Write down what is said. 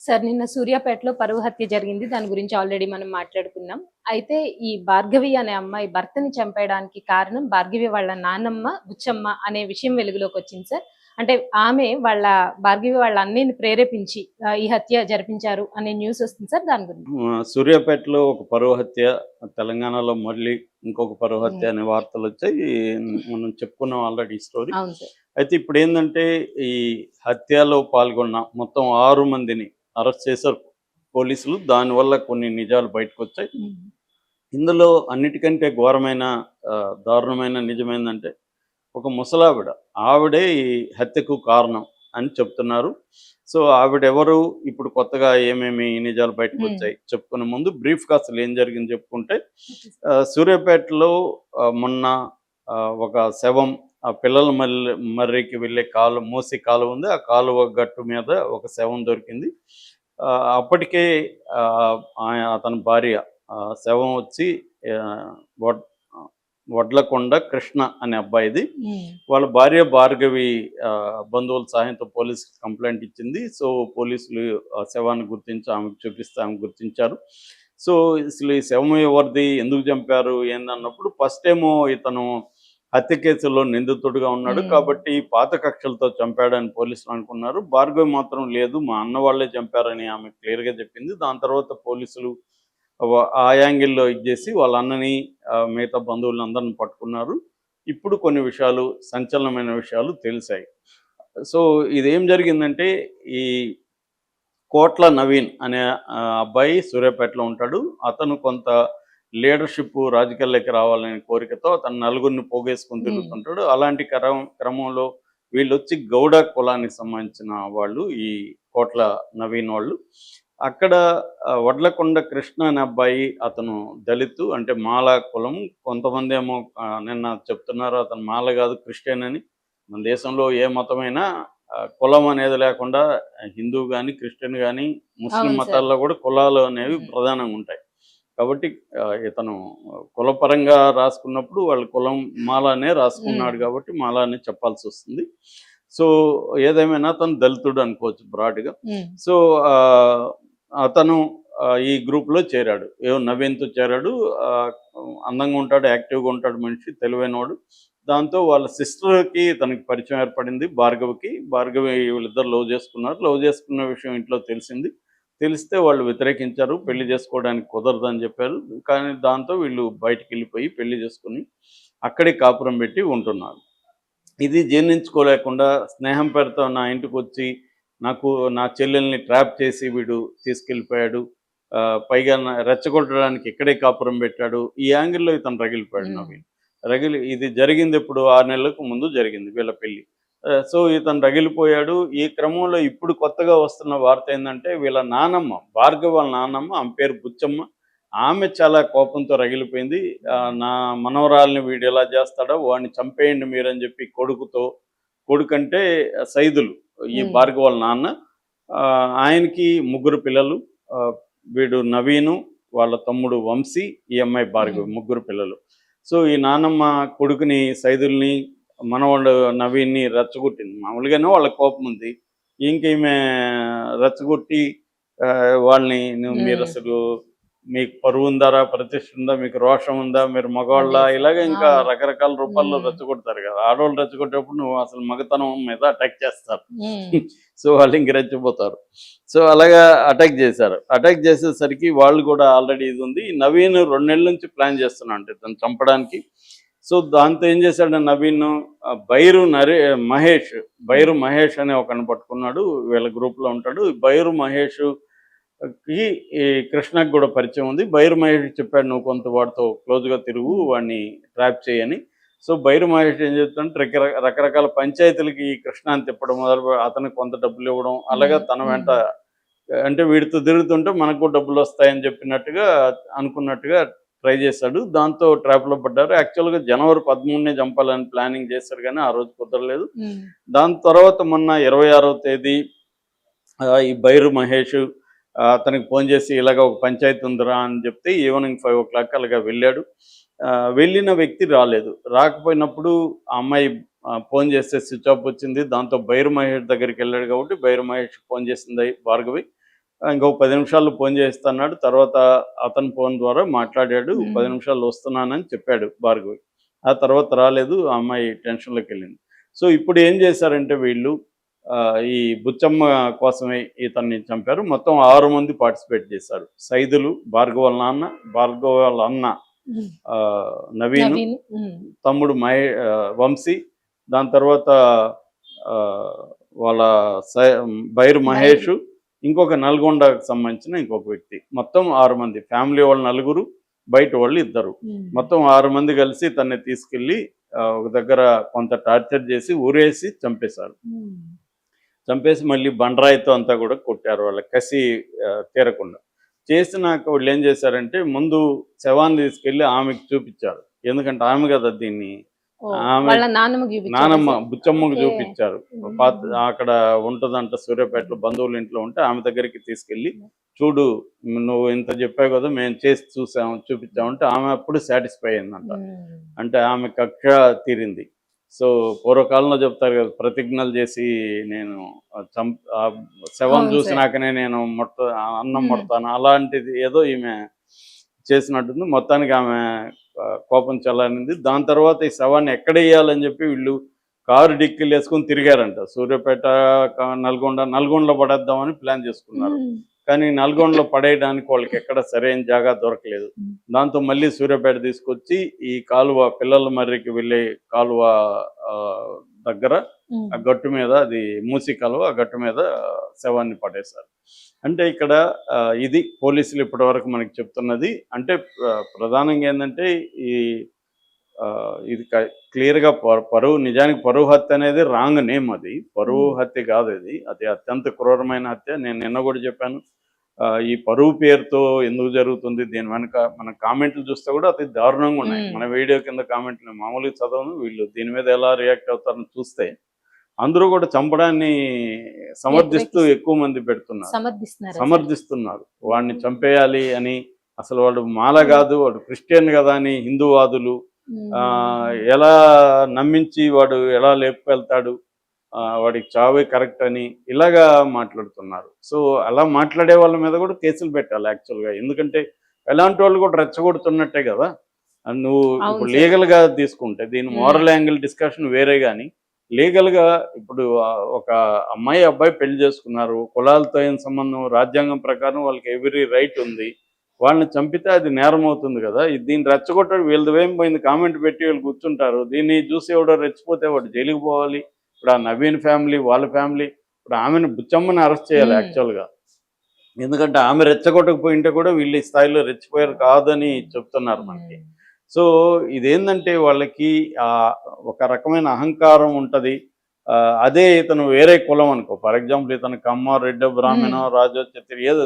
Sir నిన్న సూర్యాపేటలో పరువు హత్య జరిగింది. దాని గురించి ఆల్రెడీ మనం మాట్లాడుకున్నాం. అయితే ఈ భార్గవి అనే అమ్మాయి భర్తని చంపేయడానికి కారణం భార్గవి వాళ్ళ నానమ్మ, బుచ్చమ్మ అనే విషయం వెలుగులోకొచ్చింది సార్. అంటే ఆమె భార్గవి వాళ్ళ అన్నయ్యని ప్రేరేపించి ఈ హత్య జరిపించారు అనే న్యూస్ వస్తుంది సార్. దాని గురించి. సూర్యాపేటలో ఒక పరువు హత్య, తెలంగాణలో మళ్ళీ ఇంకొక పరువు హ్మ్. హత్య అనే వార్తలొచ్చాయి. మనం చెప్పుకున్నాం ఆల్రెడీ ఈ స్టోరీ. అవును సార్. అయితే ఇప్పుడేందంటే, ఈ హత్యలో పాల్గొన్న మొత్తం 6 మందిని అరెస్ట్ చేశారు పోలీసులు. దానివల్ల కొన్ని నిజాలు బయటకొచ్చాయి. హ్మ్. ఇందులో అన్నిటికంటే ఘోరమైన దారుణమైన నిజమేందంటే, ఒక ముసలావిడ. ఆవిడే ఈ హత్యకు కారణం అని చెప్తున్నారు. సో, ఆవిడెవరు? ఇప్పుడు కొత్తగా ఏమేమి నిజాలు హ్మ్. బయటకొచ్చాయి చెప్పుకునే ముందు బ్రీఫ్‌గా అసలు ఏం జరిగింది చెప్పుకుంటే, సూర్యాపేటలో మొన్న ఒక శవం పిల్లల మర్రికి వెళ్ళే మూసీ కాలువ ఉంది. ఆ కాలువ గట్టు మీద ఒక శవం దొరికింది. అప్పటికే అతని భార్య శవం వచ్చి ఆహ్, వడ్ వడ్లకొండ కృష్ణ అనే అబ్బాయిది. హ్మ్. వాళ్ళ భార్య భార్గవి బంధువుల సహాయంతో పోలీసుకి కంప్లెయింట్ ఇచ్చింది. సో, పోలీసులు ఆ శవాన్ని గుర్తించి ఆమెకు చూపిస్తే ఆమె గుర్తించారు. సో, అసలు ఈ శవం ఎవరిది? ఎందుకు చంపారు? ఏందన్నప్పుడు ఫస్టేమో ఇతను హత్య కేసులో నిందితుడిగా ఉన్నాడు. హ్మ్. కాబట్టి పాత కక్షలతో చంపాడని పోలీసులు అనుకున్నారు. భార్గవి మాత్రం లేదు, మా అన్న వాళ్ళే చంపారని ఆమె క్లియర్‌గా చెప్పింది. దాని తర్వాత పోలీసులు ఆ యాంగిల్‌లో ఇది జేసి వాళ్ళ అన్నని, మిగతా బంధువులందరిని పట్టుకున్నారు. ఇప్పుడు కొన్ని విషయాలు, సంచలనమైన విషయాలు తెలిసాయి. సో, ఇదేం జరిగిందంటే, ఈ కోట్ల నవీన్ అనే అబ్బాయి సూర్యాపేటలో ఉంటాడు. అతను కొంత లీడర్‌షిప్ రాజకీయాల్లోకి రావాలనే కోరికతో అతను నలుగురిని పోగేసుకొని హ్మ్. తిరుగుతుంటాడు. అలాంటి క్రమంలో వీళ్ళొచ్చి గౌడ కులానికి సంబంధించిన వాళ్ళు, ఈ కోట్ల నవీన్ వాళ్ళు. అక్కడ వడ్లకొండ కృష్ణ అనే అబ్బాయి అతను దళితు, అంటే మాల కులం. కొంతమందేమో నిన్న చెప్తున్నారు అతను మాల గాదు క్రిస్టియన్ అని. మన దేశంలో ఏ మతమైనా కులం అనేది లేకుండా హిందూ గాని, క్రిస్టియన్ గాని, ముస్లిం అవును సార్. మతాల్లో కూడా కులాలు అనేవి హ్మ్. ప్రధానంగా ఉంటాయి. కాబట్టి ఇతను కులపరంగా రాసుకున్నప్పుడు వాళ్ళ కులం మాల అనే హ్మ్. రాసుకున్నాడు కాబట్టి మాల అనే చెప్పాల్సొస్తుంది. సో, ఏదేమైనా అతను దళితుడు అనుకోవచ్చు బ్రాడ్‌గా. హ్మ్. సో, అతను ఈ గ్రూప్‌లో చేరాడు. నవీన్‌తో చేరాడు. ఆహ్, అందంగా ఉంటాడు, యాక్టివ్‌గా ఉంటాడు మనిషి, తెలివైనోడు. దాంతో వాళ్ళ సిస్టర్‌కి తనకి పరిచయం ఏర్పడింది భార్గవికి. భార్గవి వీళ్ళిద్దరు లవ్ చేసుకున్నారు. లవ్ చేసుకున్న విషయం ఇంట్లో తెలిసింది. తెలిస్తే వాళ్ళు వ్యతిరేకించారు. పెళ్లి చేసుకోవడానికి కుదరదని చెప్పారు. కానీ దాంతో వీళ్ళు బయటికెళ్ళిపోయి పెళ్లి చేసుకొని అక్కడే కాపురం పెట్టి ఉంటున్నారు. ఇది జీర్ణించుకోలేకుండా స్నేహం పేరుతో నా ఇంటికొచ్చి నా చెల్లెల్ని ట్రాప్ చేసి వీడు తీసుకెళ్ళిపోయాడు. పైగా రెచ్చగొట్టడానికి ఇక్కడే కాపురం పెట్టాడు. ఈ యాంగిల్‌లో ఇతను రగిలిపోయాడు హ్మ్. నవీన్. ఇది జరిగిందెప్పుడు? 6 నెలలకు ముందు జరిగింది వీళ్ళ పెళ్లి. సో, ఇతను రగిలిపోయాడు. ఈ క్రమంలో ఇప్పుడు కొత్తగా వస్తున్న వార్త ఏందంటే, వీళ్ళ నానమ్మ, భార్గవి వాళ్ళ నానమ్మ, ఆమె పేరు బుచ్చమ్మ. ఆమె చాలా కోపంతో రగిలిపోయింది. నా మనవరాలిని వీడు ఇలా చేస్తాడా? వాడిని చంపేయండి మీరని చెప్పి కొడుకంటే సైదులు, ఈ హ్మ్. భార్గవి వాళ్ళ నాన్న. ఆయనకి ముగ్గురు పిల్లలు. ఆహ్, వీడు నవీను, వాళ్ళ తమ్ముడు వంశీ, ఈ అమ్మాయి హ్మ్. భార్గవి, ముగ్గురు పిల్లలు. సో, ఈ నానమ్మ కొడుకుని, సైదుల్ని, మనవడు నవీన్‌ని రెచ్చగొట్టింది. మామూలుగానే వాళ్ళకి కోపముంది. ఇంకీమె రెచ్చగొట్టి వాళ్ళని హ్మ్. మీరసలు మీకు పరువుందారా? ప్రతిష్ట ఉందా? మీకు రోషం ఉందా? మీరు అదే మగవాళ్ళా? సార్. ఇలాగ ఇంకా అవును. రకరకాల రూపాల్లో హ్మ్. రెచ్చగొడతారు కదా! ఆడోళ్ళు రెచ్చగొట్టేప్పుడు నువ్వు అసలు మగతనం మీద అటాక్ చేస్తారు. హ్మ్. సో, వాళ్ళు ఇంక రెచ్చిపోతారు. సో, అలాగా అటాక్ చేశారు. అటాక్ చేసేసరికి వాళ్ళు కూడా ఆల్రెడీ ఇదుంది. నవీన్ 2 నెలల నుంచి ప్లాన్ చేస్తున్నాడంట ఇతన్ని చంపడానికి. సో, దాంతో ఏం చేశాడు నవీను, బైరు మహేష్, హ్మ్. బైరు మహేష్ అనే ఒకడిని పట్టుకున్నాడు. వీళ్ళ గ్రూప్‌లో ఉంటాడు. బైరు మహేష్ ఈ కృష్ణకి గూడా పరిచయం ఉంది. బైరు మహేష్ చెప్పాడు, "నువ్వు కొంత వాడితో క్లోజ్‌గా తిరుగు, హ్మ్. వాడిని ట్రాప్ చెయ్యని." సో, బైరు మహేష్ ఏం చేస్తాడంటే రకరకాల పంచాయతీలకి ఈ కృష్ణని తిప్పడం అతనికి కొంత డబ్బులివ్వడం, అలాగా హ్మ్. తన వెంట, హ్మ్. అంటే వీడితో తిరుగుతుంటే మనకు కూడా డబ్బులొస్తాయని చెప్పినట్టుగా అనుకున్నట్టుగా ట్రై చేశాడు. దాంతో ట్రాప్‌లో పడ్డారు. యాక్చువల్‌గా జనవరి 13నే చంపాలని ప్లానింగ్ చేశారు గానీ, ఆ రోజు కుదరలేదు. హ్మ్. దాని తర్వాత మొన్న 26వ తేదీ ఈ బైరు మహేష్ అతనికి ఫోన్ చేసి ఇలాగ ఒక పంచాయతీ ఉందిరా అని చెప్తే ఈవినింగ్ 5:00 అలాగా వెళ్ళాడు. వెళ్ళిన వ్యక్తి రాలేదు. రాకపోయినప్పుడు ఆ అమ్మాయి ఫోన్ చేస్తే స్విచ్ ఆఫ్ వచ్చింది. దాంతో బైరు మహేష్ దగ్గరికెళ్ళాడు కాబట్టి బైరు మహేష్‌కి ఫోన్ చేసింది భార్గవి. ఇంకో 10 నిమిషాల్లో ఫోన్ చేస్తాన్నాడు. తర్వాత అతని ఫోన్ ద్వారా మాట్లాడాడు. 10 హ్మ్. నిమిషాల్లో వస్తున్నానని చెప్పాడు భార్గవి. ఆ తర్వాత రాలేదు. ఆ అమ్మాయి టెన్షన్‌లోకెళ్ళింది. సో, ఇప్పుడు ఏం చేశారంటే వీళ్ళు ఈ బుచ్చమ్మ కోసమే ఇతన్ని చంపారు. మొత్తం 6 మంది పార్టిసిపేట్ చేశారు. సైదులు, భార్గవ్ వాళ్ళ నాన్న, భార్గవ్ వాళ్ళ అన్న హ్మ్. నవీను, నవీన్. తమ్ముడు వంశీ, దాని తర్వాత ఆహ్, వాళ్ళ సై బైరు బైరు. మహేషు, ఇంకొక నల్గొండకు సంబంధించిన ఇంకొక వ్యక్తి. మొత్తం 6 మంది. ఫ్యామిలీ వాళ్ళు నలుగురు, బయట వాళ్ళు ఇద్దరు. మొత్తం 6 మంది కలిసి తనని తీసుకెళ్ళి ఒక దగ్గర కొంత టార్చర్ చేసి, ఊరేసి చంపేశారు. చంపేసి మళ్ళీ బండరాయితో అంతా కూడా కొట్టారు. వాళ్ళ కసి తీరకుండా. చేసినాక వీళ్ళేం చేశారంటే, ముందు శవాన్ని తీసుకెళ్ళి ఆమెకి చూపిచ్చారు. ఎందుకంటే ఆమె కదా దీన్ని ఓహ్! ఆమె వాళ్ళ నాన్నమ్మకి చూపించారా నానమ్మ సార్? బుచ్చమ్మకు ఓకే. చూపిచ్చారు. అక్కడ ఉంటదంట సూర్యాపేటలో బంధువుల ఇంట్లో ఉంటే ఆమె దగ్గరికి తీసుకెళ్ళి, చూడు నువ్వు ఇంత చెప్పావు కదా! మేము చేసి చూసాము, చూపిచ్చామంటే ఆమె అప్పుడు సాటిస్ఫై అయిందంట. హ్మ్. అంటే ఆమె కక్ష తీరింది. సో, పూర్వకాలంలో చెప్తారు కదా! ప్రతిజ్ఞలు చేసి నేను శవం అవును సార్. చూసినాకనే నేను అన్నం హ్మ్. ముడతాను. అలాంటిది ఏదో ఈమె చేసినట్టుంది. మొత్తానికి ఆమె కోపం చల్లారింది. దాని తర్వాత ఈ శవాన్ని ఎక్కడెయ్యాలని చెప్పి వీళ్ళు కారు డిక్కీలేసుకొని తిరిగారంట. సూర్యాపేట, నల్గొండలో పడేద్దామని ప్లాన్ చేసుకున్నారు. హ్మ్. కానీ నల్గొండలో పడేయడానికి వాళ్ళకెక్కడ సరైన జాగా దొరకలేదు. హ్మ్. దాంతో మళ్ళీ సూర్యాపేట తీసుకొచ్చి ఈ కాలువ పిల్లల మర్రికి వెళ్ళే కాలువ దగ్గర హ్మ్. ఆ గట్టు మీద, అది మూసీ కాలువ, ఆ గట్టు మీద శవాన్ని పడేశారు. అంటే ఇక్కడ ఇది పోలీసులు ఇప్పటివరకు మనకి చెప్తున్నది. అంటే ప్రధానంగా ఏందంటే ఈ ఇది క్లియర్‌గా పరువు, నిజానికి పరువు హత్య అనేది రాంగ్ నేమ్ అది. పరువు హ్మ్. హత్య కాదది. అది అత్యంత క్రూరమైన హత్య. నేను నిన్న గూడా చెప్పాను. ఈ పరువు పేరుతో ఎందుకు జరుగుతుంది? దీని వెనక మన కామెంట్లు చూస్తే కూడా అతి దారుణంగా ఉన్నాయి. హ్మ్. మన వీడియో కింద కామెంట్లు మామూలుగా చదవను. వీళ్ళు దీని మీద ఎలా రియాక్ట్ అవుతారని చూస్తే, అందరూ కూడా చంపడాన్ని సమర్థిస్తూ ఎక్కువ మంది పెడుతున్నారు. సమర్థిస్తున్నారా సార్? సమర్థిస్తున్నారు. వాడిని హ్మ్. చంపేయాలి అని, అసలు వాడు మాల గాదు, వాడు క్రిస్టియన్ గదా అని హిందూవాదులు ఎలా నమ్మించి వాడు ఎలా లేపుకెళ్తాడు, వాడికి చావే కరెక్ట్ అని ఇలాగా మాట్లాడుతున్నారు. సో, అలా మాట్లాడే వాళ్ళ మీద కూడా కేసులు పెట్టాలి యాక్చువల్‌గా. ఎందుకంటే ఎలాంటి వాళ్ళు కూడా రెచ్చగొడుతున్నట్టే గదా! నువ్వు అవును ఇప్పుడు సార్. లీగల్‌గా తీసుకుంటే దీని మోరల్ యాంగిల్ డిస్కషన్ వేరే గాని, లీగల్‌గా ఇప్పుడు ఒక అమ్మాయి, అబ్బాయి పెళ్లి చేసుకున్నారు. కులాలతో ఏం సంబంధం? రాజ్యాంగం ప్రకారం వాళ్ళకి ఎవ్రీ రైట్ ఉంది. వాళ్ళని చంపితే అది నేరం అవుతుంది గదా! దీన్ని రెచ్చగొట్టడం వీళ్ళదేం పోయింది, కామెంట్ పెట్టి వీళ్ళు కూర్చుంటారు. దీన్ని చూసి ఎవడో రెచ్చిపోతే వాడు జైలుకి పోవాలి. ఇప్పుడు ఆ నవీన్ ఫ్యామిలీ, వాళ్ళ ఫ్యామిలీ, ఇప్పుడు ఆమెను బుచ్చమ్మని అరెస్ట్ చేయాలి హ్మ్. యాక్చువల్‌గా. ఎందుకంటే ఆమె రెచ్చగొట్టకపోయింటే కూడా వీళ్ళు ఈ స్థాయిలో రెచ్చిపోయారు కాదని చెప్తున్నారు మనకి. హ్మ్. సో, ఇదేందంటే వాళ్ళకి ఒక రకమైన అహంకారం ఉంటది. అదే ఇతను వేరే కులం అనుకో, ఫర్ ఎగ్జాంపుల్ ఇతను కమ్మ, రెడ్డో, హ్మ్. బ్రాహ్మణో, రాజో, క్షత్రియో ఏదో